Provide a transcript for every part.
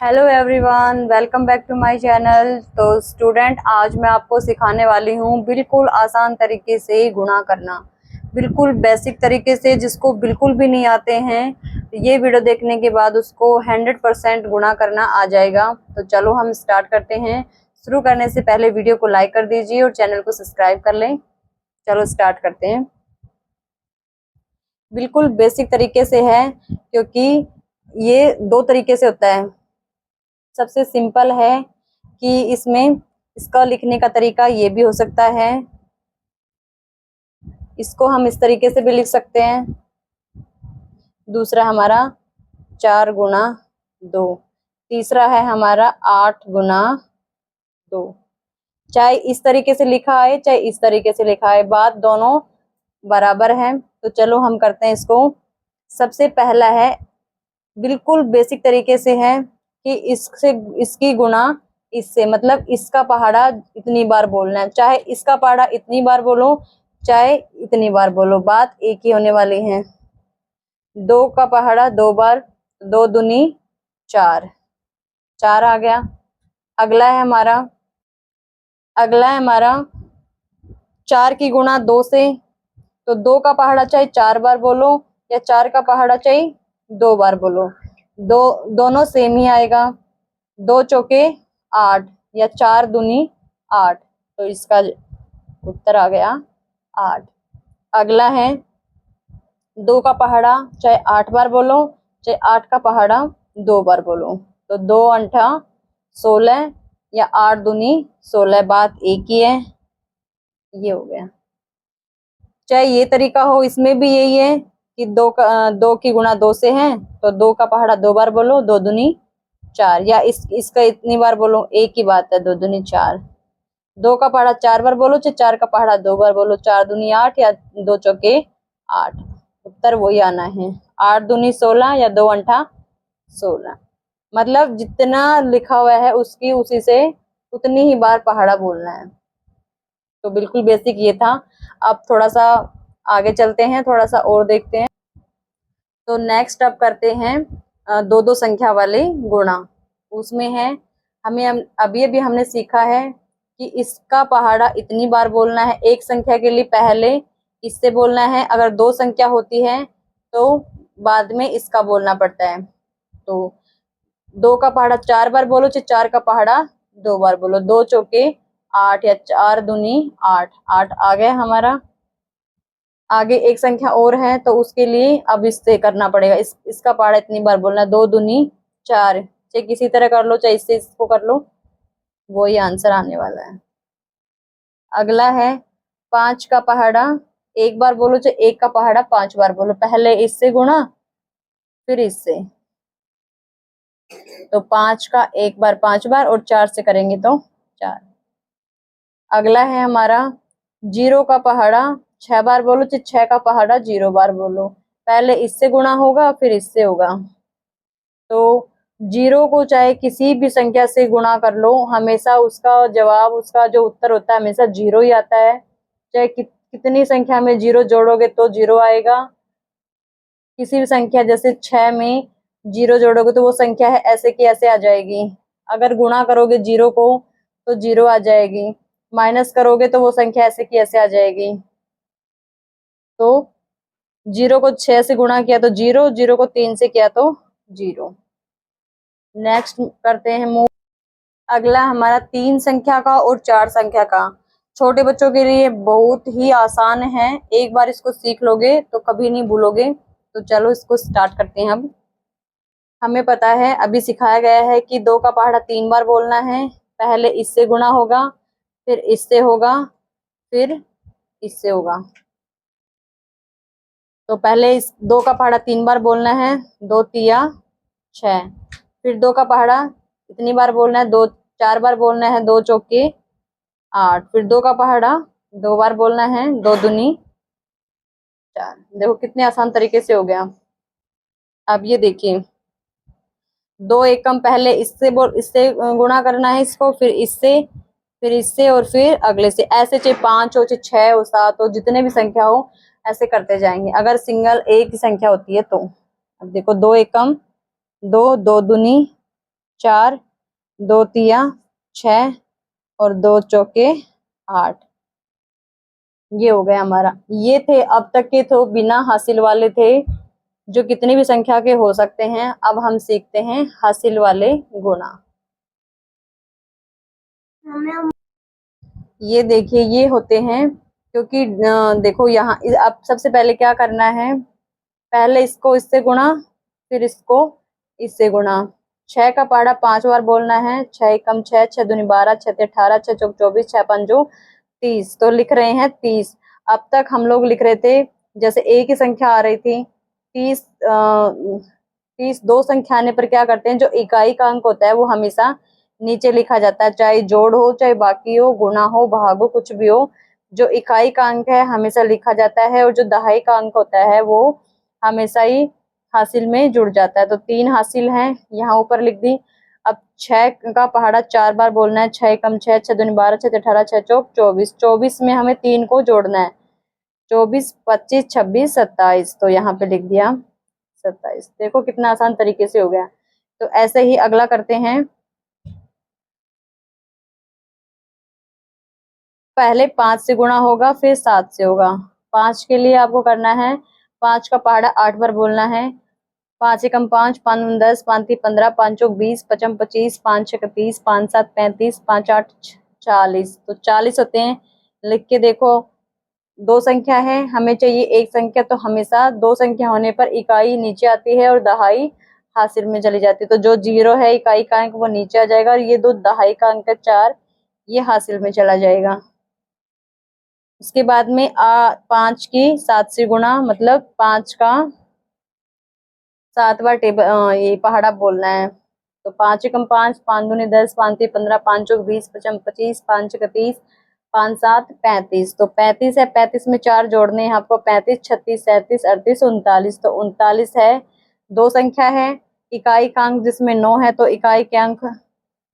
Hello everyone, welcome back to my channel. तो student, आज मैं आपको सिखाने वाली हूँ बिल्कुल आसान तरीके से गुणा करना, बिल्कुल बेसिक तरीके से। जिसको बिल्कुल भी नहीं आते हैं ये वीडियो देखने के बाद उसको 100% गुणा करना आ जाएगा। तो चलो हम स्टार्ट करते हैं। शुरू करने से पहले वीडियो को लाइक कर दीजिए और चैनल को सब्सक्राइब कर लें। चलो स्टार्ट करते हैं। बिल्कुल बेसिक तरीके से है क्योंकि ये दो तरीके से होता है। सबसे सिंपल है कि इसमें इसका लिखने का तरीका ये भी हो सकता है, इसको हम इस तरीके से भी लिख सकते हैं। दूसरा हमारा 4 गुना 2। तीसरा है हमारा 8 गुना 2। चाहे इस तरीके से लिखा है चाहे इस तरीके से लिखा है, बात दोनों बराबर है। तो चलो हम करते हैं इसको। सबसे पहला है, बिल्कुल बेसिक तरीके से है कि इससे इसकी गुणा इससे, मतलब इसका पहाड़ा इतनी बार बोलना है। चाहे इसका पहाड़ा इतनी बार बोलो चाहे इतनी बार बोलो, बात एक ही होने वाली है। 2 का पहाड़ा 2 बार, 2 दूनी 4, 4 आ गया। अगला है हमारा 4 की गुणा 2 से। तो 2 का पहाड़ा चाहे 4 बार बोलो या 4 का पहाड़ा चाहे 2 बार बोलो, दोनों सेम ही आएगा। 2 चौके 8 या 4 दूनी 8, तो इसका उत्तर आ गया 8। अगला है 2 का पहाड़ा चाहे 8 बार बोलो चाहे 8 का पहाड़ा 2 बार बोलो, तो 2 अंठा 16 या 8 दूनी 16, बात एक ही है। ये हो गया। चाहे ये तरीका हो, इसमें भी यही है कि 2 की गुणा 2 से है, तो 2 का पहाड़ा 2 बार बोलो, 2 दूनी 4, या इसका इतनी बार बोलो, एक ही बात है, 2 दूनी 4। 2 का पहाड़ा 4 बार बोलो चाहे 4 का पहाड़ा 2 बार बोलो, 4 दूनी 8 या 2 चौके 8, उत्तर वही आना है। 8 दूनी 16 या 2 अंठा 16, मतलब जितना लिखा हुआ है उसकी उसी से उतनी ही बार पहाड़ा बोलना है। तो बिल्कुल बेसिक ये था। अब थोड़ा सा आगे चलते हैं, थोड़ा सा और देखते हैं। तो नेक्स्ट अब करते हैं 2-2 संख्या वाले गुणा। उसमें है हमें अभी अभी हमने सीखा है कि इसका पहाड़ा इतनी बार बोलना है। एक संख्या के लिए पहले इससे बोलना है, अगर 2 संख्या होती है तो बाद में इसका बोलना पड़ता है। तो 2 का पहाड़ा 4 बार बोलो चाहे 4 का पहाड़ा 2 बार बोलो, 2 चौके 8 या 4 दूनी 8, 8 आ गया हमारा। आगे एक संख्या और है तो उसके लिए अब इससे करना पड़ेगा। इसका पहाड़ा इतनी बार बोलना है, 2 दूनी 4, चाहे किसी तरह कर लो चाहे इससे इसको कर लो, वही आंसर आने वाला है। अगला है 5 का पहाड़ा 1 बार बोलो चाहे 1 का पहाड़ा 5 बार बोलो, पहले इससे गुणा फिर इससे, तो 5 का 1 बार 5 बार और 4 से करेंगे तो 4। अगला है हमारा 0 का पहाड़ा 6 बार बोलो चाहे 6 का पहाड़ा 0 बार बोलो, पहले इससे गुणा होगा फिर इससे होगा। तो 0 को चाहे किसी भी संख्या से गुणा कर लो, हमेशा उसका जवाब, उसका जो उत्तर होता है हमेशा 0 ही आता है। चाहे कितनी संख्या में 0 जोड़ोगे तो 0 आएगा। किसी भी संख्या जैसे 6 में 0 जोड़ोगे तो वो संख्या है ऐसे की ऐसे आ जाएगी। अगर गुणा करोगे 0 को तो 0 आ जाएगी, माइनस करोगे तो वो संख्या ऐसे की ऐसे आ जाएगी। तो 0 को 6 से गुणा किया तो 0, 0 को 3 से किया तो 0। नेक्स्ट करते हैं मूव। अगला हमारा 3 संख्या का और 4 संख्या का। छोटे बच्चों के लिए बहुत ही आसान है, एक बार इसको सीख लोगे तो कभी नहीं भूलोगे। तो चलो इसको स्टार्ट करते हैं। अब हमें पता है, अभी सिखाया गया है कि 2 का पहाड़ा 3 बार बोलना है, पहले इससे गुणा होगा फिर इससे होगा फिर इससे होगा। तो पहले इस 2 का पहाड़ा 3 बार बोलना है, 2 तिया 6, फिर 2 का पहाड़ा कितनी बार बोलना है, 2 4 बार बोलना है, 2 चौके 8, फिर 2 का पहाड़ा 2 बार बोलना है, 2 दूनी 4। देखो कितने आसान तरीके से हो गया। अब ये देखिए 2 एकम, पहले इससे गुणा करना है इसको, फिर इससे और फिर अगले से, ऐसे चाहे 5 हो चाहे 6 हो 7 हो, जितने भी संख्या हो ऐसे करते जाएंगे अगर सिंगल एक ही संख्या होती है तो। अब देखो 2 एकम 2, 2 दूनी 4, 2 तिया 6 और 2 चौके 8। ये हो गया हमारा। ये थे अब तक के तो बिना हासिल वाले थे, जो कितनी भी संख्या के हो सकते हैं। अब हम सीखते हैं हासिल वाले गुणा। ये देखिए ये होते हैं, क्योंकि देखो यहाँ अब सबसे पहले क्या करना है, पहले इसको इससे गुणा, फिर इसको इससे गुणा। 6 का पहाड़ा 5 बार बोलना है। 6 एकम 6, 6 दूनी 12, 6 तिया 18, 6 चौक 24, 6 पंजो 30। तो लिख रहे हैं 30। अब तक हम लोग लिख रहे थे जैसे एक ही संख्या आ रही थी 30। 30 दो संख्या आने पर क्या करते हैं, जो इकाई का अंक होता है वो हमेशा नीचे लिखा जाता है, चाहे जोड़ हो, चाहे बाकी हो, गुणा हो, भाग हो, कुछ भी हो। जो इकाई का अंक है हमेशा लिखा जाता है, और जो दहाई का अंक होता है वो हमेशा ही हासिल में जुड़ जाता है। तो 3 हासिल हैं, यहाँ ऊपर लिख दी। अब 6 का पहाड़ा 4 बार बोलना है। 6 एकम 6, 6 दूनी 12, 6 18, 6 चौक 24। 24 में हमें 3 को जोड़ना है। 24, 25, 26, 27। तो यहाँ पे लिख दिया 27। देखो कितना आसान तरीके से हो गया। तो ऐसे ही अगला करते हैं। पहले 5 से गुणा होगा, फिर 7 से होगा। 5 के लिए आपको करना है, 5 का पहाड़ा 8 बार बोलना है। 5 एकम 5, 5 दूनी 10, 5 तिया 15, 5 चौक 20, 55 25, 5 छः 30, 5 7 35, 5 8 40। तो 40 होते हैं। लिख के देखो, दो संख्या है, हमें चाहिए एक संख्या। तो हमेशा दो संख्या होने पर इकाई नीचे आती है और दहाई हासिल में चली जाती है। तो जो 0 है इकाई का अंक वो नीचे आ जाएगा, और ये दो दहाई का अंक 4 ये हासिल में चला जाएगा। इसके बाद में 5 की 7 से गुणा, मतलब 5 का 7 बार टेबल ये पहाड़ा बोलना है। तो 5 एकम 5, 5 दूनी 10, 5 तिया 15, 5 चौक 20, 55 25, 5 छः 30, 5 7 35। तो 35 है, 35 में 4 जोड़ने हैं आपको। 35, 36, 37, 38, 39। तो 39 है। दो संख्या है, इकाई का अंक जिसमें 9 है, तो इकाई के अंक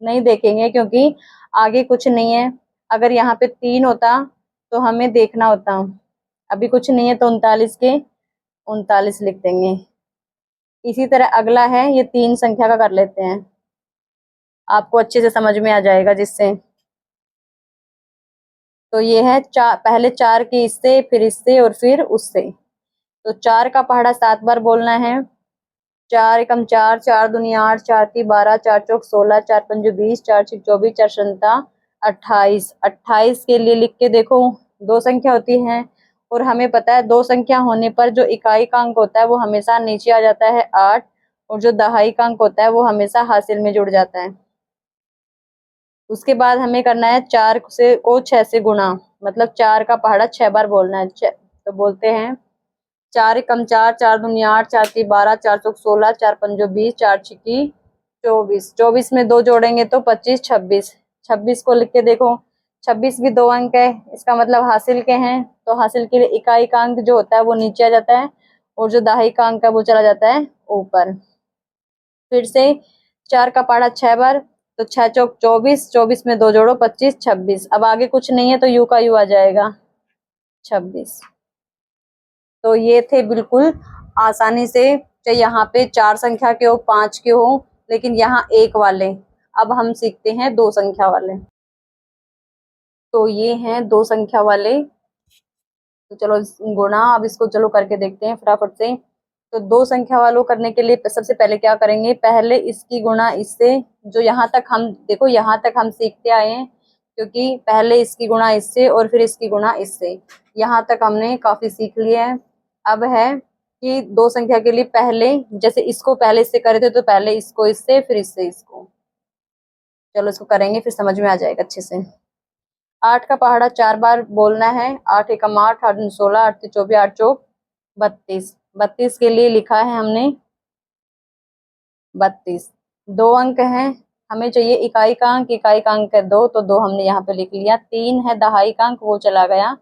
नहीं देखेंगे क्योंकि आगे कुछ नहीं है। अगर यहाँ पे 3 होता तो हमें देखना होता। अभी कुछ नहीं है, तो 39 के 39 लिख देंगे। इसी तरह अगला है, ये 3 संख्या का कर लेते हैं, आपको अच्छे से समझ में आ जाएगा जिससे। तो ये है पहले 4 के इससे, फिर इससे और फिर उससे। तो 4 का पहाड़ा 7 बार बोलना है। 4 एकम 4, 4 दूनी 8, 4 ती 12, 4 चौक 16, 4 पंजो 20, 4 छः 24, 4 शंता 28। 28 के लिए लिख के देखो, दो संख्या होती है और हमें पता है दो संख्या होने पर जो इकाई का अंक होता है वो हमेशा नीचे आ जाता है 8, और जो दहाई का अंक होता है वो हमेशा हासिल में जुड़ जाता है। उसके बाद हमें करना है 4 से को 6 से गुणा, मतलब 4 का पहाड़ा 6 बार बोलना है। तो बोलते हैं 4 एकम 4, 4 दूनी 8, 4 ती 12, 4 चौक 16, 4 पंजो 20, 4 छिकी 24। 24 में 2 जोड़ेंगे तो 25, 26। 26 को लिख के देखो, 26 भी 2 अंक है, इसका मतलब हासिल के हैं। तो हासिल के लिए इकाई का अंक जो होता है वो नीचे आ जाता है, और जो दहाई का अंक है वो चला जाता है ऊपर। फिर से 4 का पहाड़ा 6 बार, तो 6 चौक 24, 24 में 2 जोड़ो 25, 26। अब आगे कुछ नहीं है तो यू का यू आ जाएगा 26। तो ये थे बिल्कुल आसानी से, चाहे यहाँ पे 4 संख्या के हो, 5 के हो, लेकिन यहाँ 1 वाले। अब हम सीखते हैं 2 संख्या वाले। तो ये हैं 2 संख्या वाले। तो चलो गुणा, अब इसको चलो करके देखते हैं फटाफट से। तो 2 संख्या वालों करने के लिए सबसे पहले क्या करेंगे, पहले इसकी गुणा इससे। जो यहाँ तक हम देखो, यहाँ तक हम सीखते आए हैं, क्योंकि पहले इसकी गुणा इससे और फिर इसकी गुणा इससे। यहाँ तक हमने काफी सीख लिया है। अब है कि 2 संख्या के लिए पहले, जैसे इसको पहले इससे करे थे तो पहले इसको इससे, फिर इससे इसको। चलो इसको करेंगे, फिर समझ में आ जाएगा अच्छे से। 8 का पहाड़ा 4 बार बोलना है। 8 एकम 8, 8 दूनी 16, 8 ती 24, 8 चौक 32। 32 के लिए लिखा है हमने 32। 2 अंक हैं, हमें चाहिए इकाई का अंक। इकाई का अंक है 2, तो 2 हमने यहाँ पे लिख लिया। 3 है दहाई का अंक, वो चला गया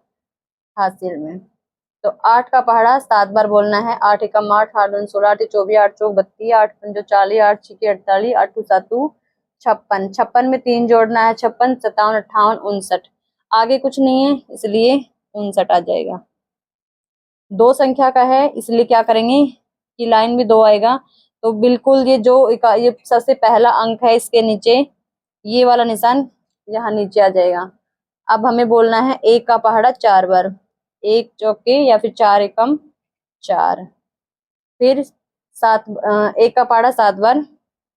हासिल में। तो 8 का पहाड़ा 7 बार बोलना है। 8 एकम 8, 8 दूनी 16, 8 ती 24, 8 चौक 32, 8 पंजो 40, 8 छिकी 48, 8 टू 7 56। 56 में 3 जोड़ना है। 56, 57, 58, 59। आगे कुछ नहीं है इसलिए 59 आ जाएगा। 2 संख्या का है इसलिए क्या करेंगे कि लाइन में 2 आएगा, तो बिल्कुल ये जो ये सबसे पहला अंक है इसके नीचे ये वाला निशान यहाँ नीचे आ जाएगा। अब हमें बोलना है एक का पहाड़ा 4 बार, एक चौके या फिर 4 एकम 4, फिर एक का पहाड़ा 7 बार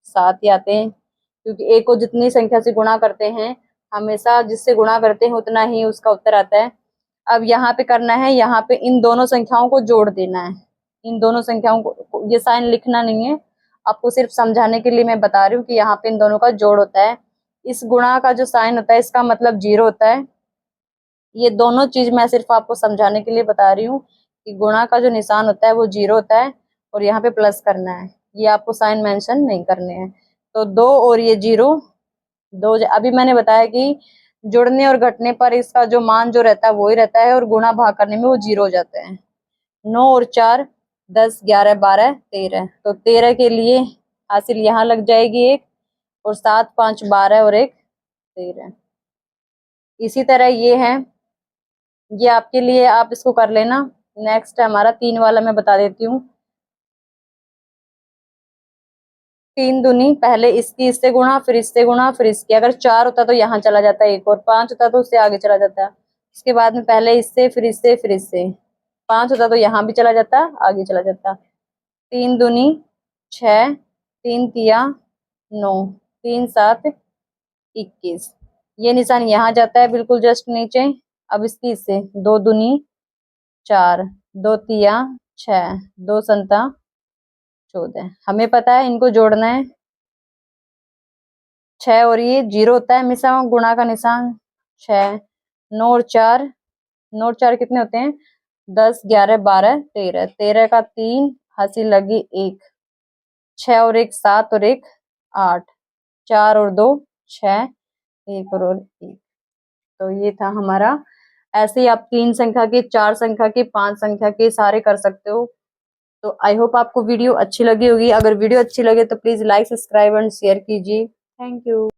7 ही आते हैं, क्योंकि एक को जितनी संख्या से गुणा करते हैं हमेशा जिससे गुणा करते हैं उतना ही उसका उत्तर आता है। अब यहाँ पे करना है, यहाँ पे इन दोनों संख्याओं को जोड़ देना है। इन दोनों संख्याओं को, ये साइन लिखना नहीं है, आपको सिर्फ समझाने के लिए मैं बता रही हूँ कि यहाँ पे इन दोनों का जोड़ होता है। इस गुणा का जो साइन होता है इसका मतलब 0 होता है। ये दोनों चीज मैं सिर्फ आपको समझाने के लिए बता रही हूँ कि गुणा का जो निशान होता है वो 0 होता है और यहाँ पे प्लस करना है, ये आपको साइन मेंशन नहीं करने हैं। तो 2 और ये 0, 2 अभी मैंने बताया कि जुड़ने और घटने पर इसका जो मान जो रहता है वो ही रहता है और गुणा भाग करने में वो 0 हो जाता है। 9 और 4 10 11 12 13, तो 13 के लिए हासिल यहाँ लग जाएगी एक, और 7 5 12 और एक 13। इसी तरह ये है, ये आपके लिए, आप इसको कर लेना। नेक्स्ट है हमारा 3 वाला, मैं बता देती हूँ। 3 दूनी, पहले इसकी इससे गुणा, फिर इससे गुणा, फिर इसके, अगर 4 होता तो यहाँ चला जाता एक, और 5 होता तो उससे आगे चला जाता। उसके बाद में पहले इससे, फिर इससे, फिर इससे, 5 होता तो यहाँ भी चला जाता, आगे चला जाता। 3 दूनी 6, 3 तिया 9, 3 7 21, ये निशान यहाँ जाता है बिल्कुल जस्ट नीचे। अब इसकी इससे 2 दूनी 4, 2 तिया 6, 2 संता 14, हमें पता है इनको जोड़ना है। 6 और ये 0 होता है हमेशा गुणा का निशान, 6, 9 और 4, 9 और 4 कितने होते हैं 10 11 12 13, 13 का 3 हासिल लगी 1, 6 और 1 7 और 1 8, 4 और 2 6, 1 और 1। तो ये था हमारा। ऐसे ही आप 3 संख्या के, 4 संख्या के, 5 संख्या के सारे कर सकते हो। तो आई होप आपको वीडियो अच्छी लगी होगी। अगर वीडियो अच्छी लगे तो please like subscribe and share कीजिए। Thank you.